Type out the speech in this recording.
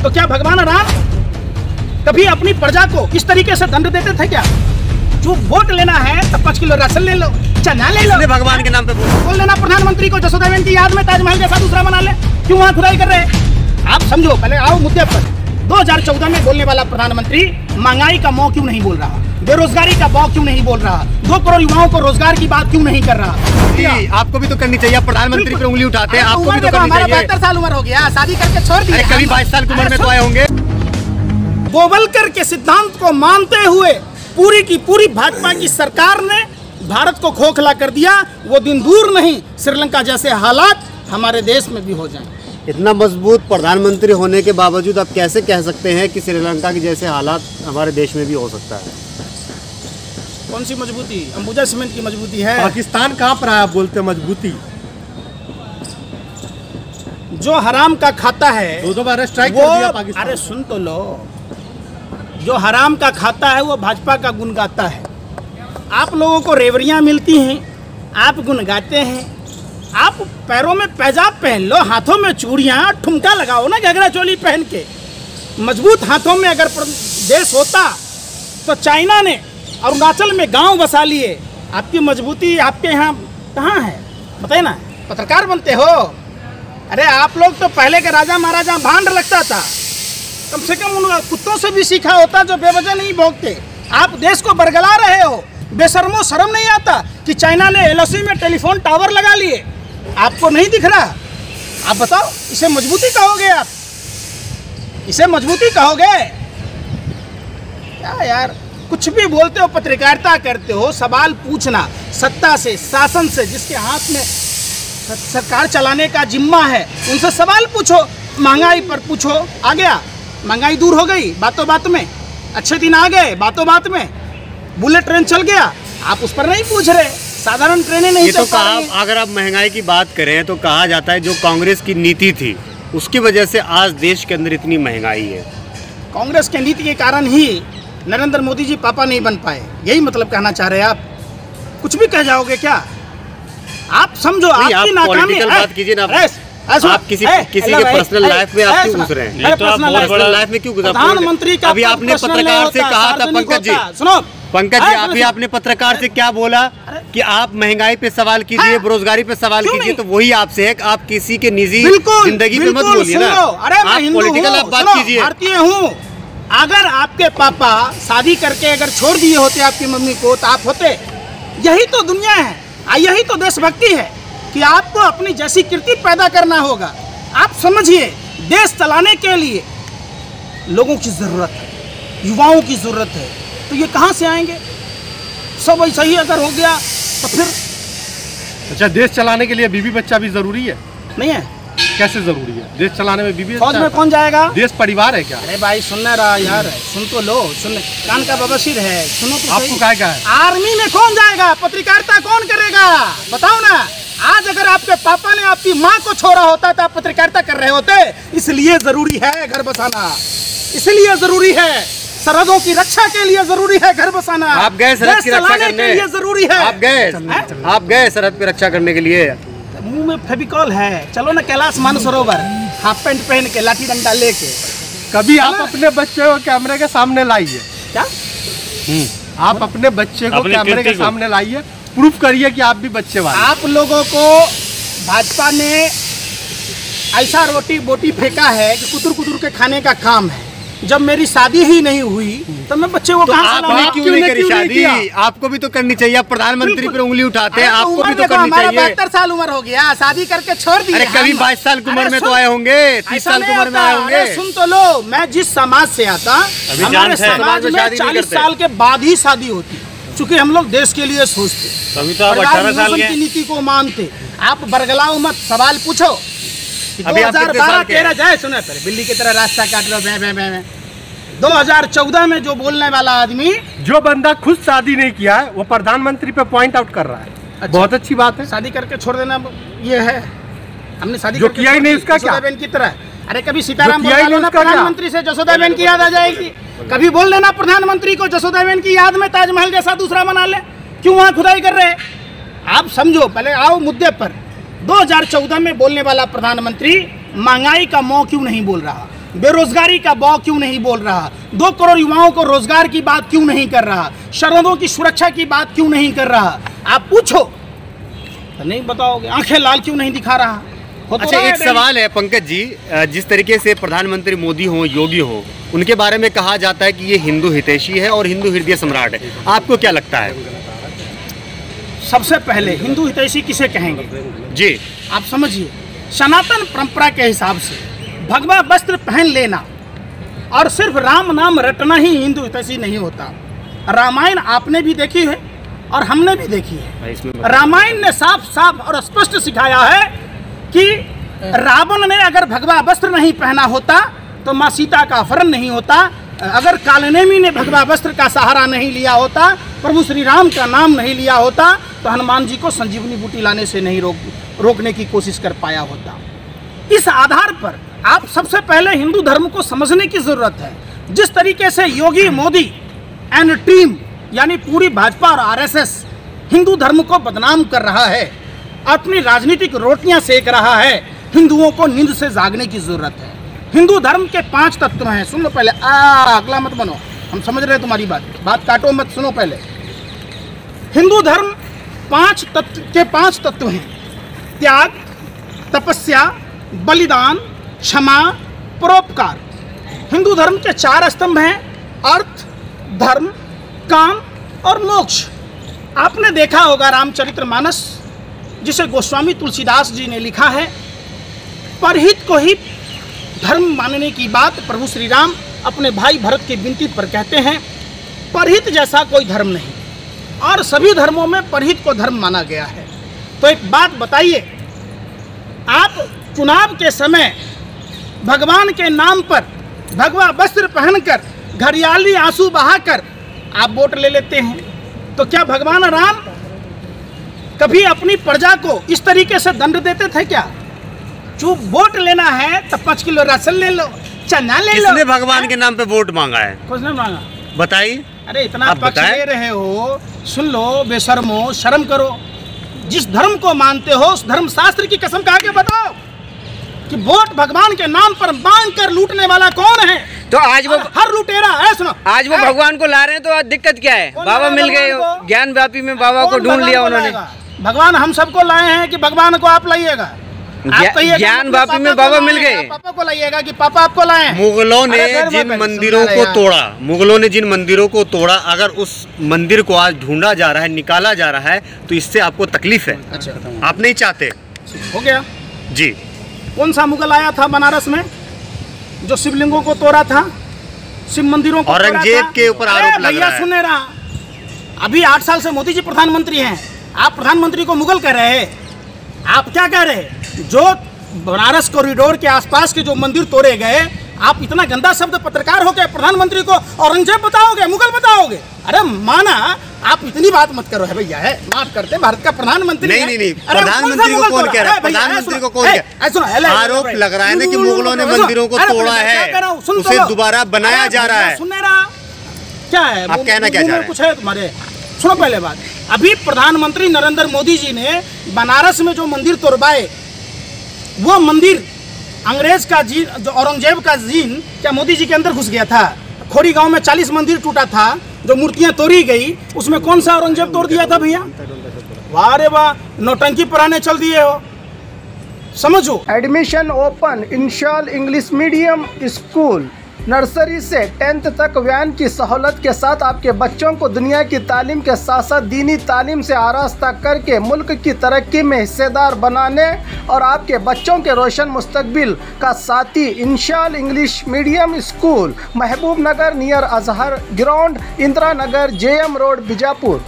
तो क्या भगवान राम कभी अपनी प्रजा को इस तरीके से दंड देते थे क्या? जो वोट लेना है तो 5 किलो राशन ले लो, चना ले लो, भगवान के नाम पे बोल लेना प्रधानमंत्री को जसोदा बेन की याद में ताजमहल जैसा दूसरा बना ले। क्यों वहाँ खुदाई कर रहे हैं? आप समझो, पहले आओ मुद्दे पर। 2014 में बोलने वाला प्रधानमंत्री महंगाई का मौ क्यों नहीं बोल रहा, बेरोजगारी का बौ क्यों नहीं बोल रहा, 2 करोड़ युवाओं को रोजगार की बात क्यों नहीं कर रहा? आपको भी तो करनी चाहिए, प्रधानमंत्री पे उंगली उठाते हैं, आपको भी तो करनी चाहिए। 72 साल उम्र हो गया, शादी करके छोड़ दिया। कभी 22 साल की उम्र में तो आए होंगे। गोवलकर के सिद्धांत को मानते हुए पूरी की पूरी भाजपा की सरकार ने भारत को खोखला कर दिया। वो दिन दूर नहीं, श्रीलंका जैसे हालात हमारे देश में भी हो जाएं। इतना मजबूत प्रधानमंत्री होने के बावजूद आप कैसे कह सकते हैं कि श्रीलंका के जैसे हालात हमारे देश में भी हो सकता है? कौन सी मजबूती? अंबुजा सीमेंट की मजबूती है। पाकिस्तान कहाँ पर है आप बोलते हैं मजबूती? जो हराम का खाता है 2 बार स्ट्राइक कर दिया पाकिस्तान। अरे सुन तो लो, जो हराम का खाता है वो भाजपा का गुण गाता है। आप लोगों को रेवड़ियाँ मिलती हैं, आप गुण गाते हैं। आप पैरों में पैजाब पहन लो, हाथों में चूड़ियाँ, ठुमका लगाओ ना घघरा चोली पहन के। मजबूत हाथों में अगर देश होता तो चाइना ने अरुणाचल में गांव बसा लिए। आपकी मजबूती आपके यहाँ कहाँ है बताइए ना? पत्रकार बनते हो? अरे आप लोग तो पहले के राजा महाराजा भांड लगता था, कम से कम उन कुत्तों से भी सीखा होता जो बेवजह नहीं भोगते। आप देश को बरगला रहे हो, बेशर्मो शर्म नहीं आता कि चाइना ने एलओसी में टेलीफोन टावर लगा लिए, आपको नहीं दिख रहा? आप बताओ, इसे मजबूती कहोगे? आप इसे मजबूती कहोगे क्या यार? कुछ भी बोलते हो, पत्रकारिता करते हो, सवाल पूछना सत्ता से, शासन से, जिसके हाथ में सरकार चलाने का जिम्मा है, उनसे सवाल पूछो। महंगाई पर पूछो, आ गया? महंगाई दूर हो गई बातों बात में, अच्छे दिन आ गए बातों बात में, बुलेट ट्रेन चल गया, आप उस पर नहीं पूछ रहे। साधारण ट्रेनें नहीं चल पा रही। अगर आप महंगाई की बात करें तो कहा जाता है जो कांग्रेस की नीति थी उसकी वजह से आज देश के अंदर इतनी महंगाई है। कांग्रेस के नीति के कारण ही नरेंद्र मोदी जी पापा नहीं बन पाए, यही मतलब कहना चाह रहे हैं आप? कुछ भी कह जाओगे क्या? आप समझो, आपकी नाकामी बात कीजिए ना। आप किसी के पर्सनल लाइफ में आप क्यों घुस रहे हैं? पर्सनल लाइफ में क्यों घुस? प्रधानमंत्री का अभी आपने पत्रकार से कहा था, पंकज जी, सुनो पंकज जी, अभी आपने पत्रकार से क्या बोला कि आप महंगाई पे सवाल कीजिए, बेरोजगारी पे सवाल कीजिए, तो वही आपसे है कि आप किसी के निजी जिंदगी पे मत बोलिए ना। अरे मैं पॉलिटिकल आप बात कीजिए। भारतीय हूँ। अगर आपके पापा शादी करके अगर छोड़ दिए होते आपकी मम्मी को तो आप होते। यही तो दुनिया है, यही तो देशभक्ति है कि आपको अपनी जैसी कृति पैदा करना होगा। आप समझिए, देश चलाने के लिए लोगों की जरूरत है, युवाओं की जरूरत है, तो ये कहाँ से आएंगे? सब ऐसा ही अगर हो गया तो फिर। अच्छा, देश चलाने के लिए बीवी बच्चा भी जरूरी है? नहीं है। कैसे जरूरी है? देश चलाने में बीवी फौज में कौन जाएगा? देश परिवार है क्या? अरे भाई सुनना रहा यार, सुन तो लो, सुन, कान का बबसीर है, सुनो तो। आपको क्या है? आर्मी में कौन जाएगा? पत्रकारिता कौन करेगा? बताओ ना। आज अगर आपके पापा ने आपकी माँ को छोड़ा होता तो आप पत्रकारिता कर रहे होते। इसलिए जरूरी है घर बसाना, इसलिए जरूरी है सरहदों की रक्षा के लिए जरूरी है घर बसाना। आप गए सरहद की रक्षा करने के लिए जरूरी है। आप गए सरहद पे रक्षा करने के लिए? मुंह में फेविकॉल है, चलो ना कैलाश मानसरोवर, हाफ पैंट पहन के, लाठी डंडा लेके। कभी आप अपने बच्चे को कैमरे के सामने लाइए। क्या? आप अपने बच्चे को कैमरे के सामने लाइए, प्रूफ करिए कि आप भी बच्चे वाले। आप लोगों को भाजपा ने ऐसा रोटी बोटी फेंका है कि कुतुर कुतुर के खाने का काम है। जब मेरी शादी ही नहीं हुई तो मैं बच्चे को कहाँ से लाऊं? क्यों नहीं करी शादी? आपको भी तो करनी चाहिए, प्रधानमंत्री पर उंगली उठाते हैं, आपको भी तो करनी चाहिए। 72 साल उम्र हो गया, शादी करके छोड़ दिया। अरे कभी 22 साल की उम्र में तो आए होंगे, 30 साल की उम्र में आए होंगे। सुन तो लो, मैं जिस समाज से आता, हमारे समाज में 40 साल के बाद ही शादी होती, चूँकि हम लोग देश के लिए सोचते, 18 की नीति को मानते। आप बरगलाओ मत, सवाल पूछो। 2012-13 जाए सुना, बिल्ली की तरह रास्ता काट लो। 2014 में जो बोलने वाला आदमी, जो बंदा खुद शादी नहीं किया है वो प्रधानमंत्री पे पॉइंट आउट कर रहा है। अच्छा, बहुत अच्छी बात है। शादी करके छोड़ देना ये है। हमने शादी जो किया ही नहीं उसका क्या? जसोदा बेन की तरह। अरे कभी सीताराम बोल प्रधानमंत्री से जसोदा बेन की याद आ जाएगी। कभी बोल देना प्रधानमंत्री को जसोदा बेन की याद में ताजमहल जैसा दूसरा बना ले। क्यों वहाँ खुदाई कर रहे हैं? आप समझो, पहले आओ मुद्दे पर। 2014 में बोलने वाला प्रधानमंत्री महंगाई का मौ क्यों नहीं बोल रहा, बेरोजगारी का बौ क्यों नहीं बोल रहा? 2 करोड़ युवाओं को रोजगार की बात क्यों नहीं कर रहा? शरणों की सुरक्षा की बात क्यों नहीं कर रहा? आप पूछो तो नहीं बताओगे। आंखें लाल क्यों नहीं दिखा रहा? अच्छा, एक सवाल है पंकज जी, जिस तरीके से प्रधानमंत्री मोदी हो, योगी हो, उनके बारे में कहा जाता है कि ये हिंदू हितैषी है और हिंदू हृदय सम्राट है, आपको क्या लगता है? सबसे पहले हिंदू हितैषी किसे कहेंगे जी? आप समझिए, सनातन परंपरा के हिसाब से भगवा वस्त्र पहन लेना और सिर्फ राम नाम रटना ही हिंदू हितैषी नहीं होता। रामायण आपने भी देखी है और हमने भी देखी है। रामायण ने साफ साफ और स्पष्ट सिखाया है कि रावण ने अगर भगवा वस्त्र नहीं पहना होता तो माँ सीता का अपहरण नहीं होता। अगर कालनेमी ने भगवा वस्त्र का सहारा नहीं लिया होता, प्रभु श्री राम का नाम नहीं लिया होता, तो हनुमान जी को संजीवनी बूटी लाने से नहीं रोकने की कोशिश कर पाया होता। इस आधार पर आप सबसे पहले हिंदू धर्म को समझने की जरूरत है। जिस तरीके से योगी, मोदी एंड टीम यानी पूरी भाजपा और आरएसएस हिंदू धर्म को बदनाम कर रहा है, अपनी राजनीतिक रोटियां सेक रहा है, हिंदुओं को नींद से जागने की जरूरत है। हिंदू धर्म के 5 तत्व हैं। सुन लो पहले, अगला मत बनो, हम समझ रहे हैं तुम्हारी बात काटो मत, सुनो पहले। हिंदू धर्म 5 तत्व हैं: त्याग, तपस्या, बलिदान, क्षमा, परोपकार। हिंदू धर्म के 4 स्तंभ हैं: अर्थ, धर्म, काम और मोक्ष। आपने देखा होगा रामचरितमानस, जिसे गोस्वामी तुलसीदास जी ने लिखा है। परहित को ही धर्म मानने की बात प्रभु श्री राम अपने भाई भरत की विनती पर कहते हैं। परहित जैसा कोई धर्म नहीं, और सभी धर्मों में परहित को धर्म माना गया है। तो एक बात बताइए, आप चुनाव के समय भगवान के नाम पर भगवा वस्त्र पहनकर, घड़ियाली आंसू बहाकर आप वोट ले लेते हैं, तो क्या भगवान राम कभी अपनी प्रजा को इस तरीके से दंड देते थे क्या? जो वोट लेना है तो 5 किलो राशन ले लो, चना ले लो। किसने भगवान के नाम पे वोट मांगा है? किसने मांगा? बताइए। अरे इतना पक्ष ले रहे हो, सुन लो बेशर्मो, शर्म करो। जिस धर्म को मानते हो उस धर्म शास्त्र की कसम खा के बताओ कि वोट भगवान के नाम पर मांग कर लूटने वाला कौन है? तो आज वो हर लुटेरा है। सुनो, आज वो भगवान को ला रहे हैं, तो आज दिक्कत क्या है? बाबा मिल गए, ज्ञान व्यापी में बाबा को ढूंढ लिया उन्होंने। भगवान हम सबको लाए हैं कि भगवान को आप लाइएगा? ज्ञान व्यापी में बाबा मिल गए। पापा को लाइएगा कि पापा आपको लाए? मुगलों ने जिन मंदिरों को तोड़ा, मुगलों ने जिन मंदिरों को तोड़ा, अगर उस मंदिर को आज ढूंढा जा रहा है, निकाला जा रहा है, तो इससे आपको तकलीफ है? अच्छा, आप नहीं चाहते? हो गया जी। कौन सा मुगल आया था बनारस में जो शिवलिंगों को तोड़ा था, शिव मंदिरों को? औरंगजेब के ऊपर आरोप लग रहा है। सुने रहा, अभी 8 साल से मोदी जी प्रधानमंत्री हैं, आप प्रधानमंत्री को मुगल कह रहे हैं? आप क्या कह रहे हैं? जो बनारस कॉरिडोर के आसपास के जो मंदिर तोड़े गए, आप इतना गंदा शब्द पत्रकार हो के प्रधानमंत्री को औरंगजेब बताओगे, मुगल बताओगे? अरे माना, आप इतनी बात मत करो। है भैया, है माफ करते, भारत का प्रधानमंत्री नहीं, प्रधानमंत्री को कौन कह रहा है? प्रधानमंत्री को कौन आरोप लग रहा है ना कि मुगलों ने मंदिरों को तोड़ा है, उसे दोबारा बनाया जा रहा है। सुनने रहा क्या है? आप कहना क्या चाह रहे हैं? कुछ है तुम्हारे? सुनो पहले बात, अभी प्रधानमंत्री नरेंद्र मोदी जी ने बनारस में जो मंदिर तोड़वाए, वो मंदिर अंग्रेज का जीन, जो औरंगजेब का जीन क्या मोदी जी के अंदर घुस गया था? खोड़ी गांव में 40 मंदिर टूटा था, जो मूर्तियां तोड़ी गई, उसमें कौन सा औरंगजेब तोड़ दिया था भैया? वाह रे वाह, नौटंकी पुराने चल दिए हो। समझो। एडमिशन ओपन इंशाल इंग्लिश मीडियम स्कूल। नर्सरी से 10th तक वैन की सहूलत के साथ आपके बच्चों को दुनिया की तालीम के साथ साथ दीनी तालीम से आरास्ता करके मुल्क की तरक्की में हिस्सेदार बनाने और आपके बच्चों के रोशन मुस्तकबिल का साथी इंशाल इंग्लिश मीडियम स्कूल, महबूब नगर near Azhar ground, Indira Nagar, JM road, Bijapur.